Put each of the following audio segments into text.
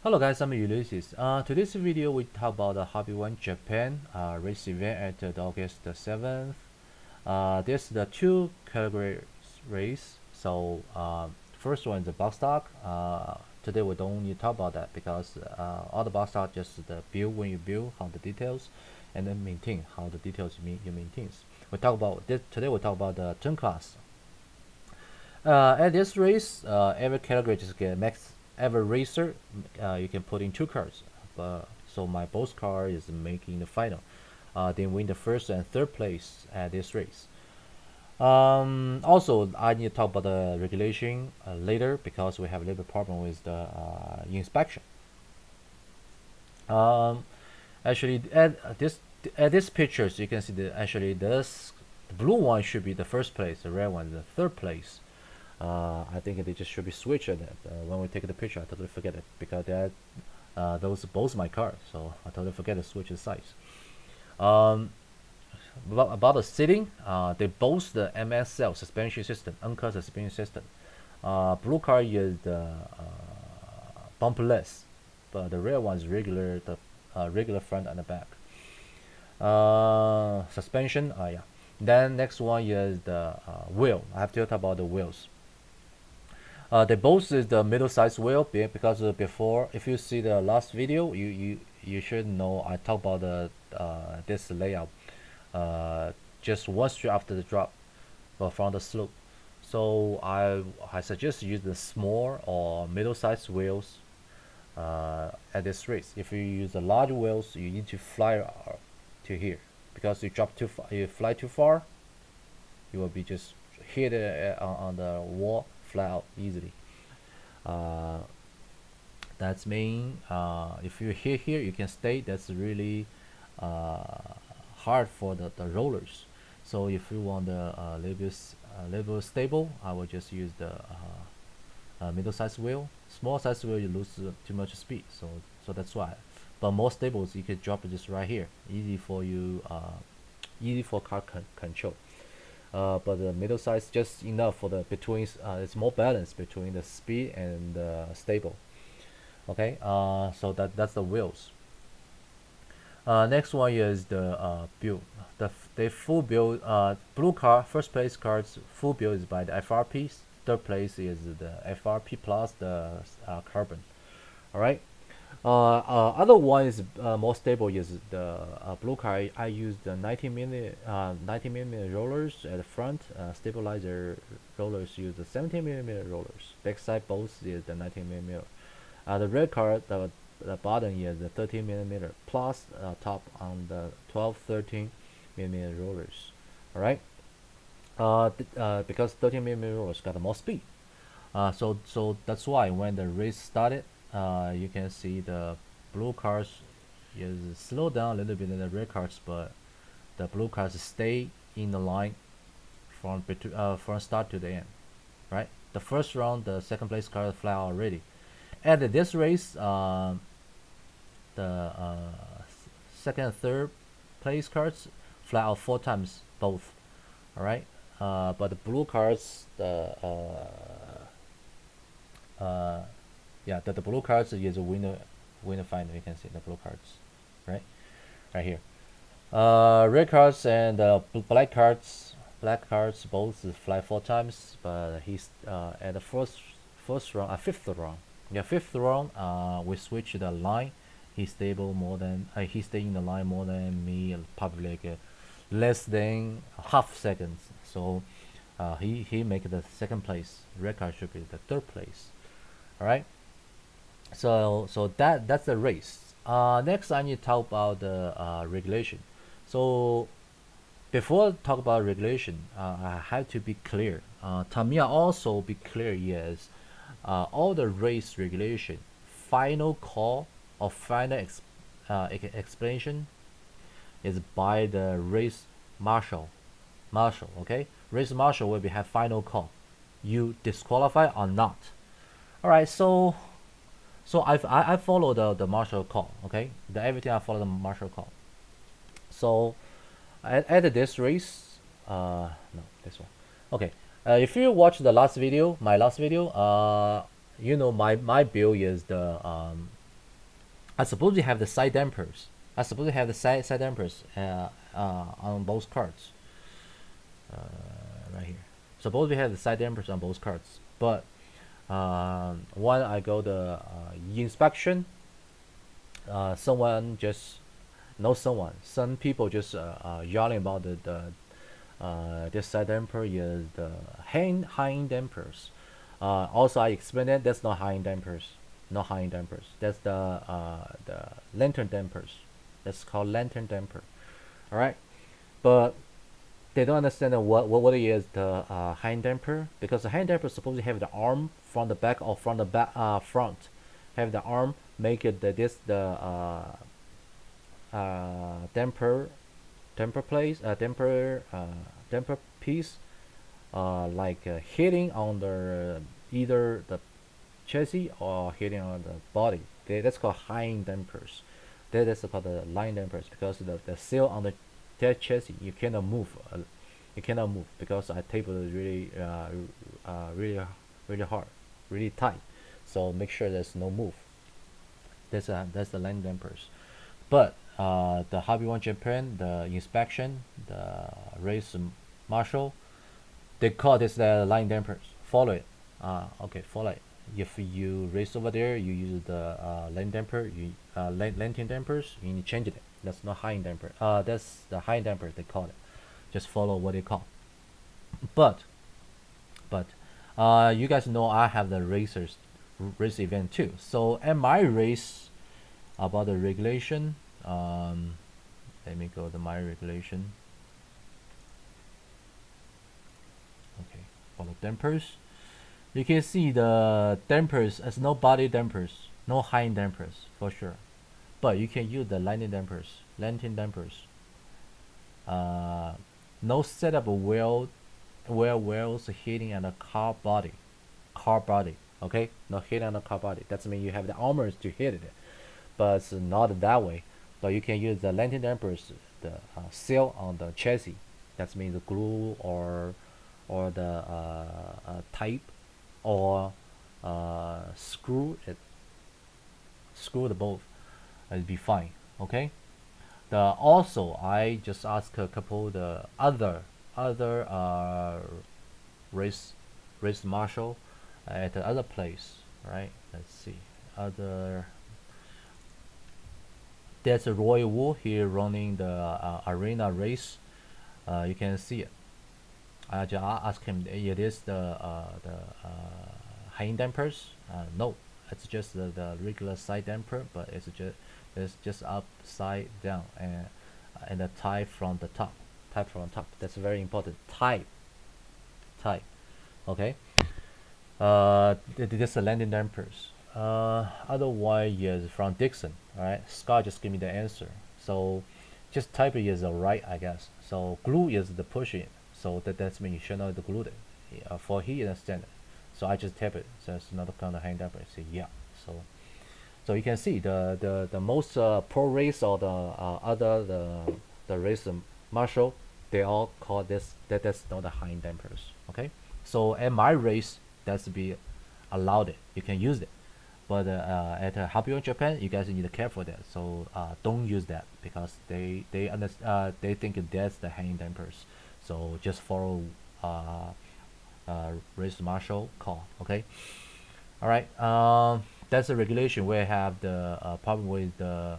Hello guys, I'm Ulysses. Today's video we talk about the Hobbyone Japan race event at August the 7th. This is the two categories race. So first one is the box stock. Today we don't need to talk about that because all the box stock just the build when you build, how the details, and then maintain how the details you maintains. We talk about this today. We talk about the turn class. At this race, every category just get max. Every racer, you can put in two cars. So my boss car is making the final. They win the first and third place at this race. Also, I need to talk about the regulation later because we have a little bit problem with the inspection. Um, Actually, at this pictures, you can see that actually this the blue one should be the first place, the red one is the third place. I think they just should be switched at that. When we take the picture, I totally forget it because that those both my cars, so I totally forget to switch the size. Um, about the seating, they both the MSL suspension system, Anchor suspension system. Blue car is the bumperless, but the red one is regular, the regular front and the back. Suspension, yeah. Then next one is the wheel. I have to talk about the wheels. They both is the middle size wheel because before, if you see the last video, you should know I talk about the this layout just one straight after the drop from the slope. So I suggest use the small or middle size wheels at this race. If you use the large wheels, you need to fly to here because you drop too far, you fly too far, you will be just hit on the wall, fly out easily. Uh, that's mean if you hit here, you can stay. That's really uh, hard for the rollers. So if you want the little bit stable, I will just use the middle size wheel. Small size wheel you lose too much speed. So that's why. But more stables you can drop it just right here. Easy for you. Easy for car control. But the middle size just enough for the between. It's more balance between the speed and stable. Okay. So that's the wheels. Next one is the build. The full build. Blue car first place cards full build is by the FRP. Third place is the FRP plus the carbon. All right. Other one is more stable is the blue car. I use the 90 millimeter rollers at the front. Stabilizer rollers use the 17 millimeter rollers. Backside both is the 90 millimeter. The red car the bottom is the 13 millimeter plus top on the 12 13 millimeter rollers. All right. Because 13 millimeter rollers got more speed. So that's why when the race started, you can see the blue cars is slow down a little bit in the red cars, but the blue cars stay in the line from start to the end, right? The first round, the second place car fly already. At this race, the second and third place cards fly out 4 times both. All right, but the blue cards, yeah, the blue cards is a winner final. You can see the blue cards, right, right here. Red cards and black cards both fly 4 times, but he's at the first round, fifth round. Yeah, fifth round. We switch the line. He stable more than he stay in the line more than me, probably like less than half seconds. So he make the second place. Red card should be the third place. All right. So that's the race. Next, I need to talk about the regulation. So before talk about regulation, I have to be clear. Tamiya also be clear. Yes, all the race regulation, final call or final explanation is by the race marshal. Okay, race marshal will be have final call. You disqualify or not. All right, so I follow the marshal call. Okay, everything I follow the marshal call. So at this race, no, this one. Okay, if you watch the last video, my last video, you know my build is the I suppose you have the side dampers. I suppose you have the side dampers on both cards. Right here. Suppose we have the side dampers on both cards, but when I go the inspection, someone just no someone. Some people just yelling about this side damper is the high end dampers. Also, I explained that that's not high end dampers, not high end dampers. That's the lantern dampers. That's called lantern damper. All right, but they don't understand what is the high end damper, because the high end damper is supposed to have the arm from the back or from the back front, have the arm make it damper place damper piece like hitting on the either the chassis or hitting on the body. That's called high end dampers. That's called the line dampers, because the seal on the chassis you cannot move. You cannot move because I tape it really really hard, really tight. So make sure there's no move. That's the line dampers. But the Hobbyone Japan, the inspection, the race marshal, they call this the line dampers. Follow it. Okay, follow it. If you race over there, you use the line damper, lantern dampers, you need to change it. That's not high damper. That's the high damper they call it. Just follow what they call. But you guys know I have the race event too. So at my race, about the regulation, let me go to my regulation. Okay, follow dampers. You can see the dampers as no body dampers, no high dampers for sure. But you can use the lantern dampers. No setup wheel where wheels hitting on the car body. Okay, not hitting on the car body. That means you have the armors to hit it, but it's not that way. So you can use the lantern dampers, the seal on the chassis. That means the glue or the tape or screw the both. It'll be fine. Okay. Also I just asked a couple the other race marshal at the other place, right? Let's see. There's a Roy Wu here running the arena race. You can see it. I just asked him, it is the high dampers? No, it's just the regular side damper, but it's just upside down and the type from the top. That's very important. Type. Okay. This is the landing dampers. Otherwise, yes, from Dixon. All right. Scott just give me the answer. So just type it is alright, I guess. So glue is the pushing. So that's mean you should know the glue it. For he understand it. So I just tap it. So it's not kind of hang damper. See, yeah. So you can see the most pro race or the race marshal, they all call that's not the high dampers. Okay. So at my race, that's be allowed it. You can use it. But at Hobbyone Japan, you guys need to care for that. So don't use that because they think that's the hanging dampers. So just follow race marshal call. Okay. All right. That's the regulation. We have the problem with the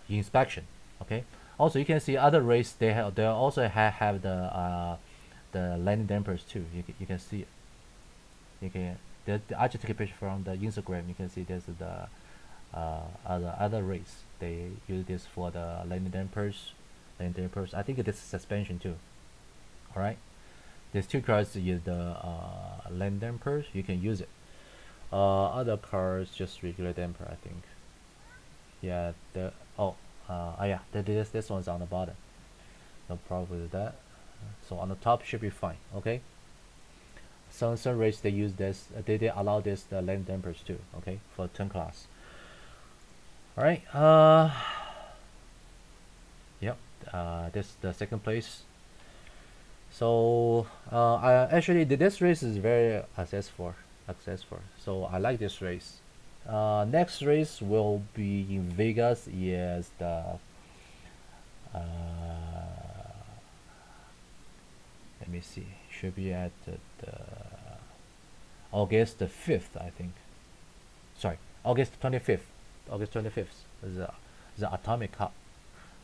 inspection. Okay. Also, you can see other race they also have the landing dampers too. You can see it. You can. I just take a picture from the Instagram. You can see there's the other race. They use this for the landing dampers. I think it is suspension too. All right. These two cars use the landing dampers. You can use it. Other cars just regular damper. I think. Yeah. Yeah. This one's on the bottom. No problem with that. So on the top should be fine. Okay. Some race they use this. They allow this the landing dampers too. Okay, for 10 class. All right. Yep. This the second place. So I actually this race is very successful. So I like this race. Next race will be in Vegas. Yes, uh, let me see. Should be at the August the 5th, I think. Sorry, August 25th. August 25th. The Atomic Cup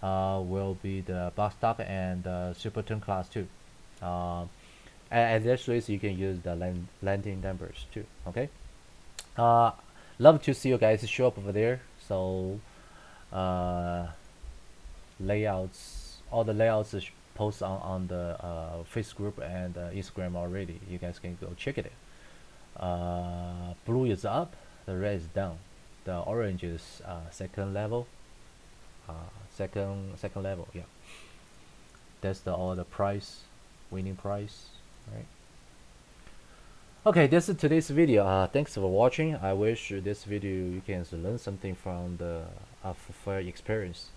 will be the box stock and super turn class too. At this race, you can use the landing numbers too. Okay. Uh, Love to see you guys show up over there. So, uh, layouts, all the layouts is post on the Facebook group and Instagram already. You guys can go check it. Blue is up, the red is down. The orange is second level. Second level. Yeah, that's the all the price, winning price. Right. Okay, this is today's video. Thanks for watching. I wish this video you can learn something from the for your experience.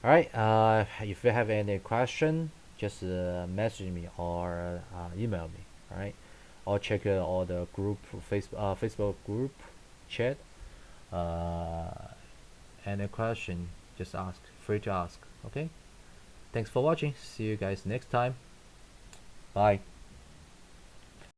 All right. If you have any question, just message me or email me. All right. Or check all the group Facebook group chat. Any question, just ask. Free to ask. Okay. Thanks for watching. See you guys next time. Bye.